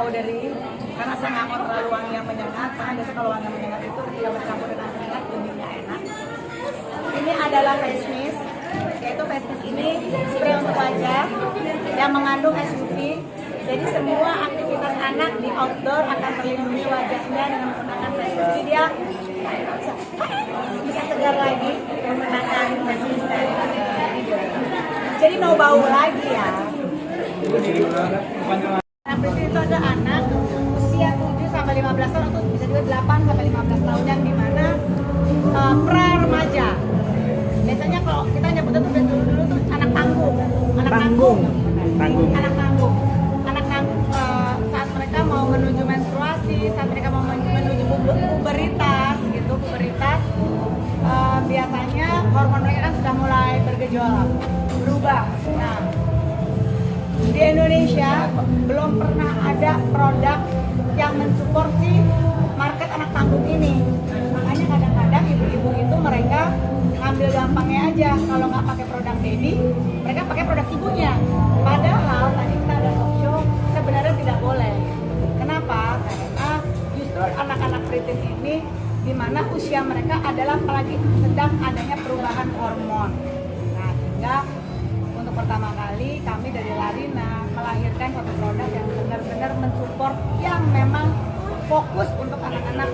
powdery karena saya nggak mau terlalu wangi yang menyengat, karena biasa kalau wangi yang menyengat itu ketika bercampur dengan keringat lebihnya enak. Ini adalah face mist, yaitu face mist ini spray untuk wajah yang mengandung SUV. Jadi semua aktivitas anak di outdoor akan terlindungi wajahnya dengan menggunakan face mist. Jadi dia bisa segar lagi menggunakan face mist dari jadi no bau lagi ya. Nah, berarti itu ada anak usia 7 sampai 15 tahun atau bisa juga 8 sampai 15 tahun yang dimana pra remaja. Biasanya kalau kita nyebutnya tuh dulu tuh anak tanggung, anak tanggung, saat mereka mau menuju menstruasi, saat mereka mau menuju puberitas gitu, biasanya hormon mereka kan sudah mulai bergejolak, berubah. Nah, di Indonesia belum pernah ada produk yang mensupport si market anak tanggung ini. Makanya kadang-kadang ibu-ibu itu mereka ngambil gampangnya aja, kalau nggak pakai produk baby, mereka pakai produk ibunya. Padahal tadi kita ada talk show, sebenarnya tidak boleh. Kenapa? Karena justru anak-anak preteen ini di mana usia mereka adalah apalagi sedang adanya perubahan hormon. Nah, sehingga untuk pertama kali kami dari Larina melahirkan satu produk yang benar-benar mensupport yang memang fokus untuk anak-anak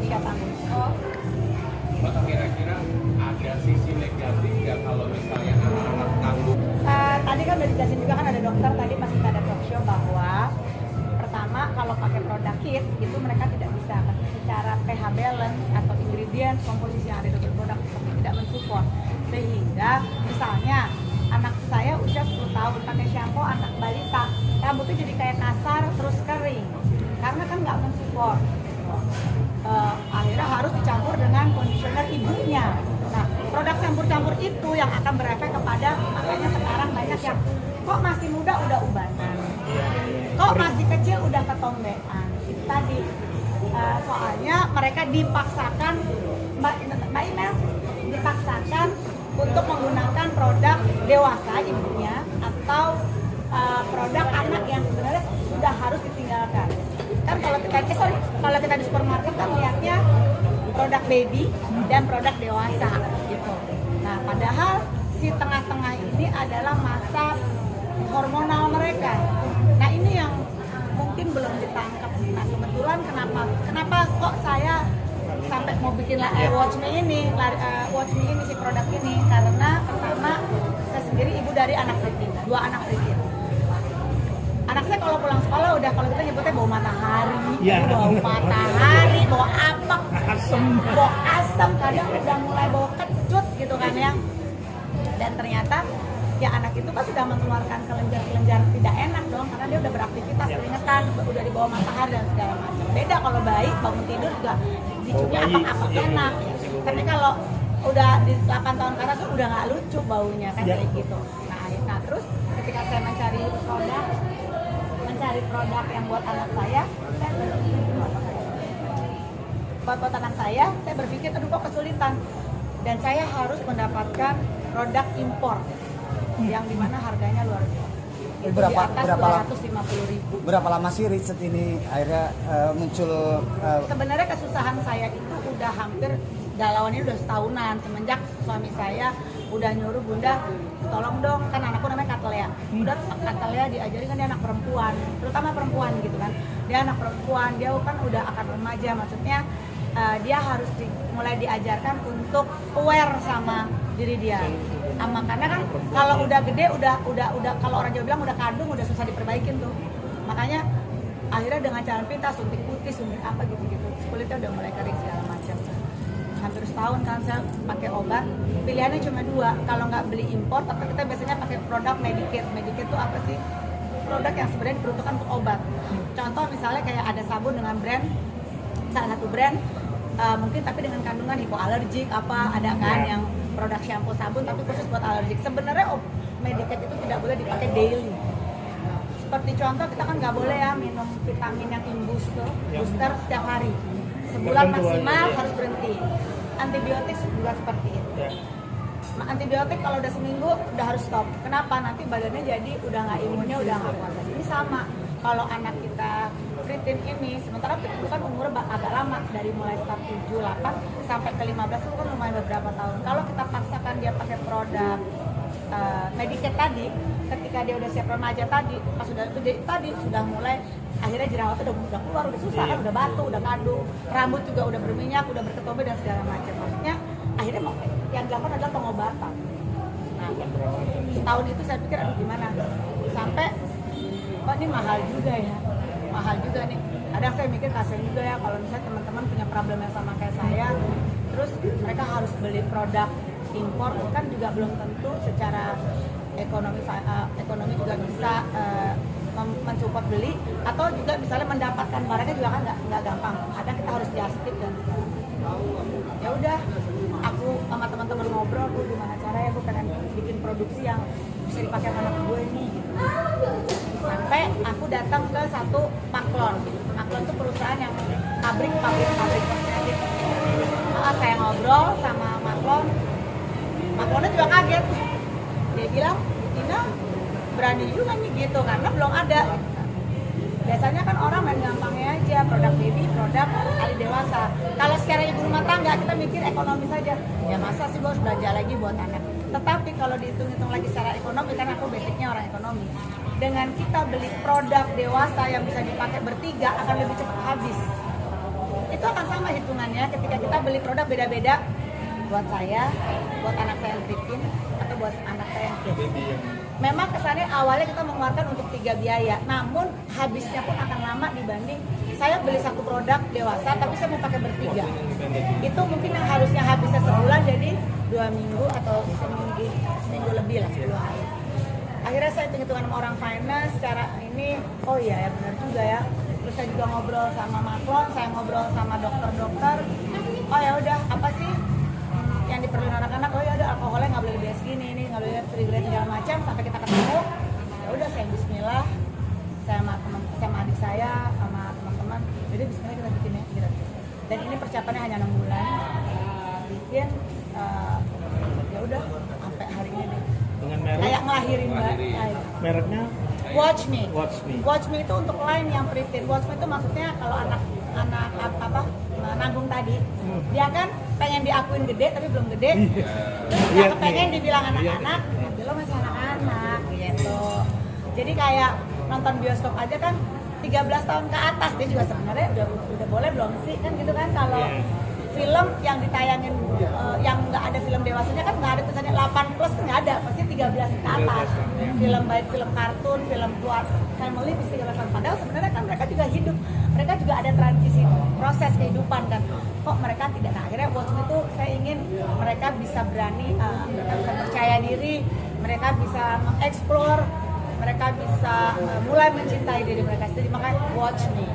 usia tanggung. Mbak, kira-kira ada sisi negatif nggak kalau misalnya anak-anak tanggung? Tadi kan udah dijelasin juga kan ada dokter tadi pas kita ada talk show bahwa pertama kalau pakai produk kit itu mereka tidak bisa secara pH balance atau ingredients komposisi yang ada di produk tidak mensupport, sehingga misalnya anak saya usia 10 tahun pakai shampoo anak balita rambutnya jadi kayak kasar terus kering karena kan nggak mensupport. Akhirnya harus dicampur dengan conditioner ibunya. Nah, produk campur-campur itu yang akan berefek kepada, makanya sekarang banyak yang kok masih muda udah ubanan, kok masih kecil udah ketombean. Itu tadi soalnya mereka dipaksakan, Mbak Inel dipaksakan untuk menggunakan produk dewasa ibunya atau produk anak yang sebenarnya sudah harus ditinggalkan. Kan kalau kita di supermarket kan lihatnya produk baby dan produk dewasa gitu. Nah, padahal si tengah-tengah ini adalah masa hormonal mereka. Nah, ini yang mungkin belum ditangkap. Nah, kebetulan kenapa kok saya sampai mau bikin Watch Me ini si produk ini, karena pertama saya sendiri ibu dari anak preteen, 2 anak preteen. Anak saya kalau pulang sekolah udah, kalau kita nyebutnya bau matahari, bau matahari, bau apa, bau asam, kadang udah mulai bau kecut gitu kan ya. Dan ternyata ya anak itu kan sudah mengeluarkan kelenjar-kelenjar tidak enak dong, karena dia udah beraktivitas, keringetan, udah di bawah matahari dan segala macam. Beda kalau bayi bangun tidur juga dicupnya apa-apa enak. Tapi kalau udah di 8 tahun ke atas tuh udah nggak lucu baunya kan kayak gitu. Nah terus ketika saya mencari produk yang buat anak saya berpikir aduh kok kesulitan, dan saya harus mendapatkan produk impor yang dimana harganya luar biasa. Itu di atas 250.000. Berapa lama sih riset ini akhirnya muncul? Sebenarnya kesusahan saya itu udah hampir galauan ini udah setahunan, semenjak suami saya udah nyuruh bunda tolong dong, kan anakku namanya Katlea, udah Katlea diajarin kan dia anak perempuan, terutama perempuan gitu kan, dia anak perempuan, dia kan udah akan remaja, maksudnya dia harus mulai diajarkan untuk aware sama diri dia. Karena kan kalau udah gede udah kalau orang Jawa bilang udah kandung udah susah diperbaikin tuh, makanya akhirnya dengan cara pintas suntik putih, suntik apa gitu-gitu, kulitnya udah mulai kering segala macam. Hampir setahun kan saya pakai obat, pilihannya cuma 2, kalau nggak beli import atau kita biasanya pakai produk Medikit. Medikit itu apa sih? Produk yang sebenarnya diperuntukkan untuk obat. Contoh misalnya kayak ada sabun dengan brand, salah satu brand mungkin tapi dengan kandungan hipoalergik apa, ada kan yang produk shampoo sabun tapi khusus buat alergik. Sebenarnya Medikit itu tidak boleh dipakai daily. Seperti contoh kita kan nggak boleh ya minum vitamin yang booster setiap hari. Sebulan maksimal harus berhenti. Antibiotik juga seperti itu. Antibiotik kalau udah seminggu udah harus stop. Kenapa? Nanti badannya jadi udah nggak imunnya udah nggak kuat. Ini sama. kalau anak kita preteen ini, sementara preteen itu kan umurnya agak lama, dari mulai start 7, 8 sampai ke 15 itu kan lumayan beberapa tahun. Kalau kita paksakan dia pakai produk Medicare tadi, ketika dia udah siap remaja tadi, pas sudah gede tadi sudah mulai akhirnya jerawatnya udah keluar, udah susah kan, udah batu, udah kandung, rambut juga udah berminyak, udah berketobe dan segala macam. Maksudnya akhirnya yang dilakukan adalah pengobatan. Nah, setahun itu saya pikir aduh gimana, sampai kok ini mahal juga ya, mahal juga nih. Kadang saya mikir kasihan juga ya kalau misalnya teman-teman punya problem yang sama kayak saya, terus mereka harus beli produk impor, kan juga belum tentu secara ekonomi juga bisa mensupport beli, atau juga misalnya mendapatkan barangnya juga kan nggak gampang. Kadang kita harus just tip dan ya udah, aku sama teman-teman ngobrol, aku gimana caranya aku pengen bikin produksi yang bisa dipakai sama anak gue nih gitu. Sampai aku datang ke satu Maklon. Maklon itu perusahaan yang pabrik kosmetik. Saya ngobrol sama Maklon. Maklonnya juga kaget. Dia bilang, Tina berani juga nih gitu karena belum ada. Biasanya kan orang main gampangnya aja, produk baby, produk kali dewasa. Kalau secara ibu rumah tangga kita mikir ekonomi saja. Ya masa sih gue harus belanja lagi buat anak. Tetapi kalau dihitung-hitung lagi secara ekonomi, kan aku basicnya orang ekonomi. Dengan kita beli produk dewasa yang bisa dipakai bertiga akan lebih cepat habis. Itu akan sama hitungannya ketika kita beli produk beda-beda buat saya, buat anak saya yang preteen, atau buat anak saya yang kids. Memang kesannya awalnya kita mengeluarkan untuk 3 biaya, namun habisnya pun akan lama dibanding saya beli satu produk dewasa tapi saya mau pakai bertiga. Itu mungkin yang harusnya habisnya sebulan jadi 2 minggu atau seminggu lebih lah, 10 hari. Akhirnya saya hitung-hitungan sama orang finance secara ini, oh iya ya benar juga ya. Terus saya juga ngobrol sama Maklon, saya ngobrol sama dokter-dokter. Oh ya udah, apa sih yang diperlukan anak-anak? Oh ya udah, alkoholnya nggak boleh lebih dari segini, ini nggak boleh free segala macam. Sampai kita ketemu, ya udah saya Bismillah, saya sama adik saya, sama teman-teman. Jadi Bismillah kita bikin ya, gitu. Dan ini persiapannya hanya 6 bulan. Bikin, ya udah sampai hari ini deh. Dengan merek Kayak ngelahirin mbak. mereknya Watch Me. Watch Me. Watch Me itu untuk line yang preteen. Watch Me itu maksudnya kalau anak nanggung tadi, dia kan pengen diakuin gede tapi belum gede. Terus dia pengen dibilang anak-anak, tapi lo masih anak-anak gitu. Jadi kayak nonton bioskop aja kan 13 tahun ke atas, dia juga sebenarnya udah boleh belum sih kan gitu kan. Kalau film yang ditayangin yang nggak ada film dewasanya kan nggak ada tulisannya 8 plus kan nggak ada, pasti 13 ke atas. Film baik film kartun, film keluar family bisa 13 tahun. Padahal sebenarnya kan mereka juga hidup, mereka juga ada transisi proses kehidupan kan. Kok mereka tidak? Nah akhirnya Watch Me itu saya ingin mereka bisa berani, mereka bisa percaya diri, mereka bisa mengeksplor, mereka bisa mulai mencintai diri mereka sendiri. Makanya Watch Me.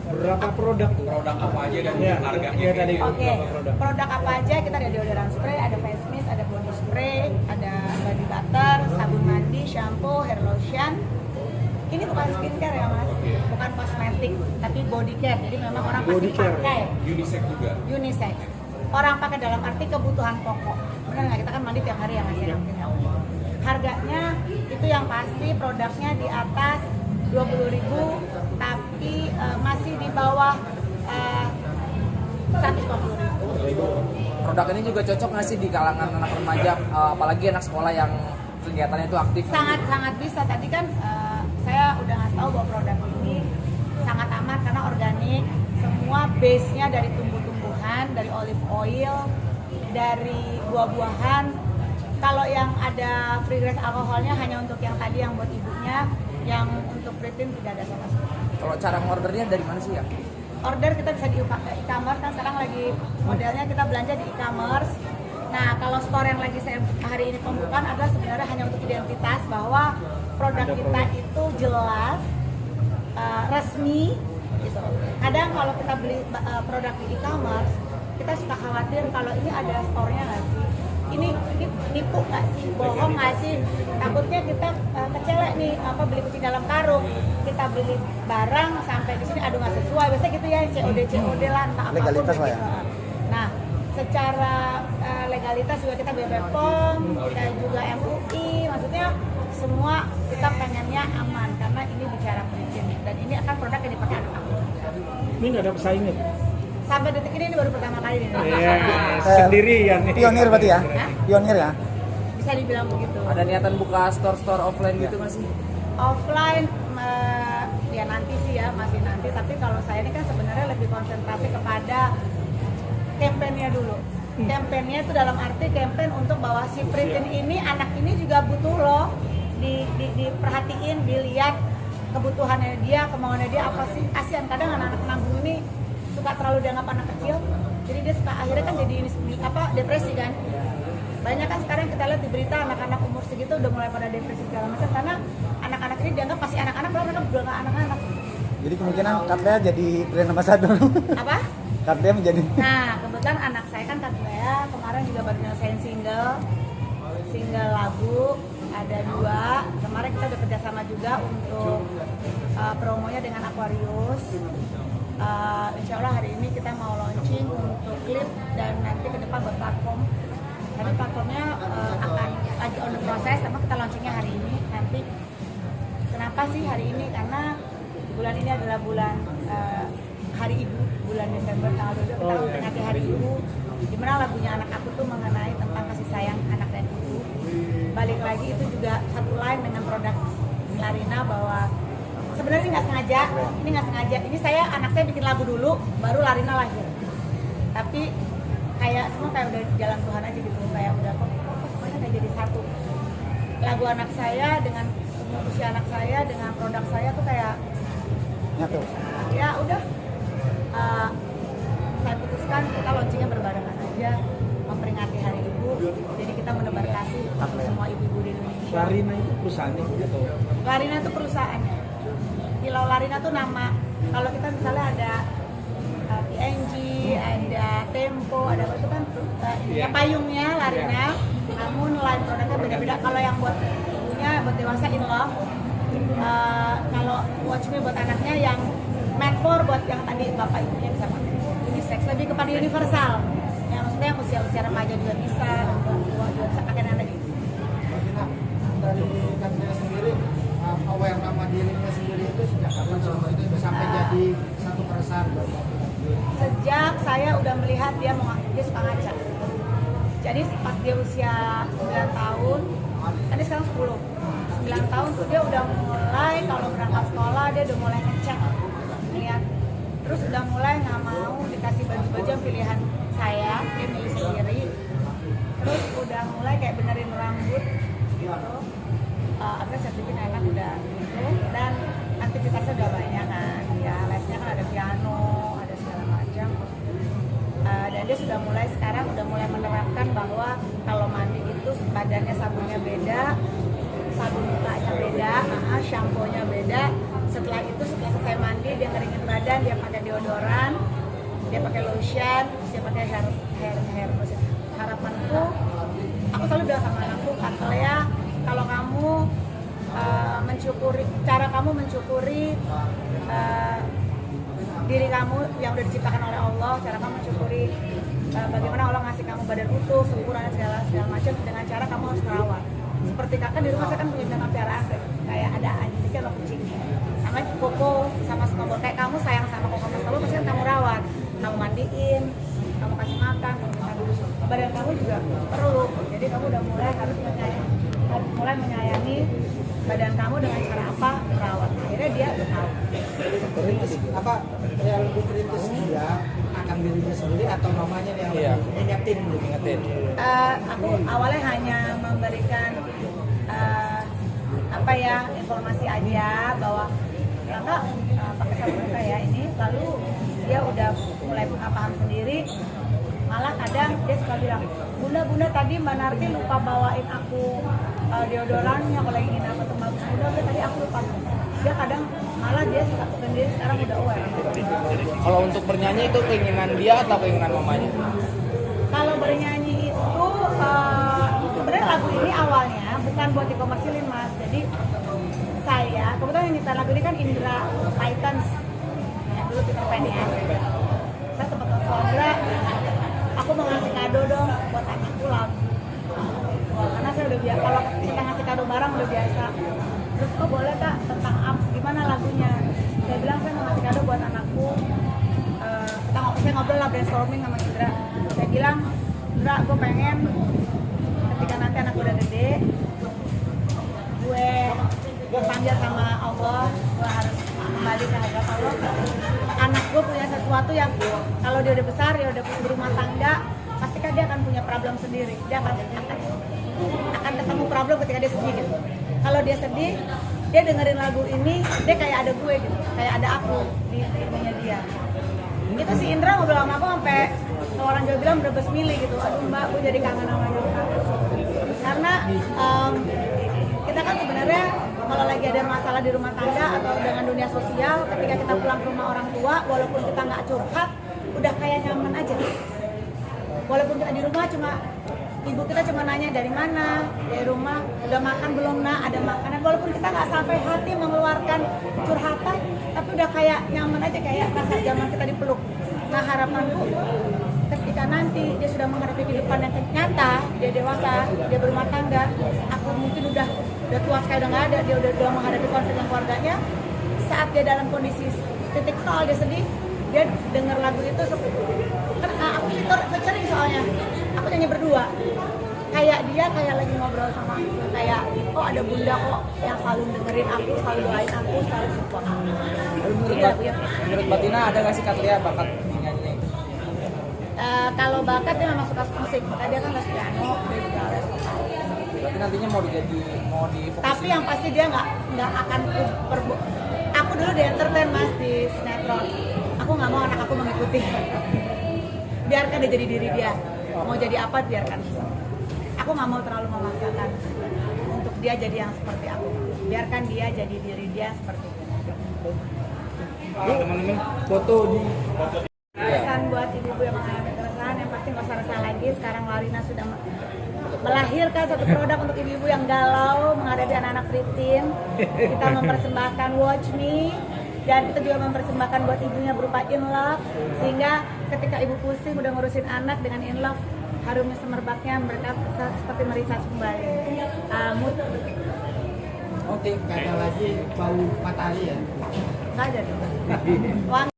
berapa produk? Produk apa aja dan Ya, harganya ya, kayak tadi. gitu. Oke, Berapa produk? produk apa aja? Kita ada deodoran spray, ada face mist, ada body spray, ada body butter, sabun mandi, shampoo, hair lotion. Ini bukan skincare ya mas, bukan kosmetik, tapi body care. Jadi memang orang pasti Body care. pakai. Unisex juga. Unisex. Orang pakai dalam arti kebutuhan pokok. Benar nggak? Kita kan mandi tiap hari ya mas ya. Harganya itu yang pasti produknya di atas 20.000, tapi masih di bawah 150.000. Produk ini juga cocok nggak sih di kalangan anak remaja, apalagi anak sekolah yang kegiatannya itu aktif? Sangat bisa. Tadi kan saya udah ngasih tahu bahwa produk ini sangat aman karena organik. Semua base-nya dari tumbuh-tumbuhan, dari olive oil, dari buah-buahan. Kalau yang ada free grace alkoholnya hanya untuk yang tadi yang buat ibunya, yang untuk preteen tidak ada sama sekali. Kalau cara ngordernya dari mana sih ya? Order kita bisa di e-commerce, kan sekarang lagi modelnya kita belanja di e-commerce. Nah kalau store yang lagi saya hari ini pembukaan adalah sebenarnya hanya untuk identitas bahwa produk kita itu jelas, resmi gitu. Kadang kalau kita beli produk di e-commerce, kita suka khawatir kalau ini ada store-nya nggak sih? Ini nipu nggak sih? Bohong nggak sih? Takutnya kita kecelek nih, beli kucing dalam karung. Kita beli barang sampai di sini aduh nggak sesuai. Biasanya gitu ya, COD lah, entah apapun. Legalitas lah ya? Nah, secara legalitas juga kita BPOM, kita juga MUI, maksudnya semua kita pengennya aman karena karena ini bicara prinsip dan ini akan produk yang dipakai anak aku. Ini nggak ada pesaingnya. Sampai detik ini baru pertama kali di Indonesia. Iya, sendirian nih. Pionir berarti ya? Hah? Pionir ya? Bisa dibilang begitu. Ada niatan buka store offline gitu nggak sih? Offline ya nanti sih ya, masih nanti, tapi kalau saya ini kan sebenarnya lebih konsentrasi kepada kampanye dulu. Kampanye itu dalam arti campaign untuk bahwa si Pritin ini, anak ini juga butuh loh diperhatiin, dilihat kebutuhannya dia, kemauannya dia apa sih. Kasihan kadang anak-anak nanggung ini suka terlalu dianggap anak kecil, jadi dia suka akhirnya kan jadi depresi kan. Banyak kan sekarang kita lihat di berita anak-anak umur segitu udah mulai pada depresi segala macam karena anak-anak ini dianggap pasti anak-anak, padahal mereka udah nggak anak-anak. Jadi kemungkinan Katlea jadi brand ambassador. Apa? Katlea menjadi. Nah, kebetulan anak saya kan Katlea kemarin juga baru nyelesain single lagu, ada 2. Kemarin kita udah kerjasama juga untuk promonya dengan Aquarius. Insya Allah hari ini kita mau launching untuk klip dan nanti ke depan buat platform. Tapi platformnya akan lagi on the process, sama kita launchingnya hari ini. Nanti kenapa sih hari ini? Karena bulan ini adalah bulan Hari Ibu, bulan Desember tanggal 22 kita memperingati Hari Ibu, dimana lagunya anak aku tuh mengenai tentang kasih sayang anak dan ibu. Balik lagi itu juga satu line dengan produk Larina bahwa sebenarnya ini nggak sengaja, ini anak saya bikin lagu dulu, baru Larina lahir. Tapi kayak semua kayak udah jalan Tuhan aja gitu, kayak udah kok semuanya kayak jadi satu. Lagu anak saya dengan usia anak saya dengan produk saya tuh kayak Nyatu. ya udah saya putuskan kita launchingnya berbarengan aja memperingati Hari Ibu, jadi kita menebar kasih untuk semua ibu-ibu di Indonesia. Larina itu perusahaannya atau? Larina itu perusahaannya. Kilau Larina tuh nama. Kalau kita misalnya ada PNG, ada Tempo, ada apa itu kan ya payungnya Larina. Namun line produknya beda-beda. Kalau yang buat ibunya buat dewasa In Love. Kalau Watch Me buat anaknya yang Made For buat yang tadi bapak ibunya bisa pakai. Unisex, lebih kepada universal. Yang maksudnya yang usia remaja juga bisa, tua juga bisa pakai anak gitu. Dari Katlea sendiri aware sama dirinya sendiri itu sejak kapan semua itu sampai jadi satu keresahan buat kamu? Sejak saya udah melihat dia suka ngaca. Jadi pas dia usia 9 tahun, kan dia sekarang 10. 9 tahun tuh dia udah mulai kalau berangkat sekolah dia udah mulai ngecek lihat. Terus udah mulai nggak mau dikasih baju-baju yang pilihan saya, dia milih sendiri. Terus udah mulai kayak benerin rambut gitu. Akhirnya saya bikin enak udah gitu. Dan aktivitasnya udah banyak kan. Ya lesnya kan ada piano, ada segala macam. Dan dia sudah mulai sekarang udah mulai menerapkan bahwa kalau mandi itu badannya sabunnya beda, sabun mukanya beda, shampoo-nya beda. Setelah selesai mandi dia keringin badan, dia pakai deodoran, dia pakai lotion, dia pakai hair lotion. Harapanku, aku selalu bilang sama anakku, Katlea, kalau kamu cara kamu mencukuri diri kamu yang udah diciptakan oleh Allah, cara kamu mencukuri bagaimana Allah ngasih kamu badan utuh, sempurna dan segala macam dengan cara kamu harus merawat. Seperti kakak di rumah saya kan punya binatang piaraan kayak ada anjing atau kucing, sama Koko, sama Snowball. Kayak kamu sayang sama Koko sama Snowball pasti kan kamu rawat, kamu mandiin, kamu kasih makan, badan kamu juga perlu. Jadi kamu udah mulai harus menyayangi badan kamu dengan cara apa merawat. Akhirnya dia udah tahu. Perintis apa yang lebih perintis dia akan dirinya sendiri atau mamanya yang ngingetin gitu? Aku awalnya hanya memberikan informasi aja bahwa kakak pakai sabun kayak ini, lalu dia udah mulai paham sendiri. Malah kadang dia suka bilang, bunda tadi Mbak Narti lupa bawain aku deodorannya kalau ingin apa tuh bagus. Bunda tadi aku lupa. Dia kadang malah dia sendiri sekarang udah aware. Kalau untuk bernyanyi itu keinginan dia atau keinginan mamanya? Kalau bernyanyi itu sebenarnya lagu ini awalnya bukan buat dikomersilin mas. Jadi saya kebetulan yang nyetel lagu ini kan Indra Titans yang dulu Peter Pan ya. Saya sempat telepon Indra, aku mau ngasih kado dong buat anakku lagu. Karena saya udah biasa kalau kita ngasih kado barang udah biasa. Terus kok boleh kak tentang ngobrol lah, brainstorming sama Indra. Saya bilang, Indra, gue pengen ketika nanti anak udah gede, gue panggil sama Allah, gue harus kembali ke hadapan Allah. Anak gue punya sesuatu yang kalau dia udah besar, dia udah berumah tangga, pasti kan dia akan punya problem sendiri. Dia akan ketemu problem ketika dia sedih gitu. Kalau dia sedih, dia dengerin lagu ini, dia kayak ada gue gitu, kayak ada aku di hidupnya dia. Itu si Indra ngobrol sama aku sampai orang Jawa bilang berbes milih gitu. Aduh mbak, gue jadi kangen sama nyokap. Karena kita kan sebenarnya kalau lagi ada masalah di rumah tangga atau dengan dunia sosial, ketika kita pulang ke rumah orang tua, walaupun kita nggak curhat, udah kayak nyaman aja. Walaupun kita di rumah cuma ibu kita cuma nanya dari mana, dari rumah, udah makan belum nak, ada makanan. Walaupun kita nggak sampai hati mengeluarkan curhatan, tapi udah kayak nyaman aja, kayak rasa zaman kita dipeluk. Nah harapanku ketika nanti dia sudah menghadapi kehidupan yang nyata, dia dewasa, dia berumah tangga, aku mungkin udah tua sekali, udah nggak ada, dia udah menghadapi konflik dengan keluarganya. Saat dia dalam kondisi titik nol, dia sedih, dia denger lagu itu, kan aku featuring soalnya, aku nyanyi berdua, kayak dia kayak lagi ngobrol sama aku, kayak oh ada bunda kok yang selalu dengerin aku, selalu doain aku, selalu support aku. Jadi lagunya Menurut Mbak Tina ada nggak sih Kak Lia bakat di nyanyi itu? kalau bakat dia memang suka musik, makanya dia kan les piano, dia juga les vokal. Berarti nantinya mau difokusin. Tapi yang pasti dia nggak akan aku dulu di entertain mas di sinetron. Aku nggak mau anak aku mengikuti. Biarkan dia jadi diri dia. Mau jadi apa biarkan. Aku nggak mau terlalu memaksakan untuk dia jadi yang seperti aku. Biarkan dia jadi diri dia seperti itu. Teman-teman foto di Pesan buat ibu-ibu yang mengalami keresahan, yang pasti nggak usah resah lagi. Sekarang Larina sudah melahirkan satu produk untuk ibu-ibu yang galau menghadapi anak-anak preteen. Kita mempersembahkan Watch Me, dan kita juga mempersembahkan buat ibunya berupa In Love, sehingga ketika ibu pusing udah ngurusin anak dengan In Love, harumnya semerbaknya mereka seperti merisas kembali mood. Oke, nggak ada lagi bau matahari ya. Nggak ada dong.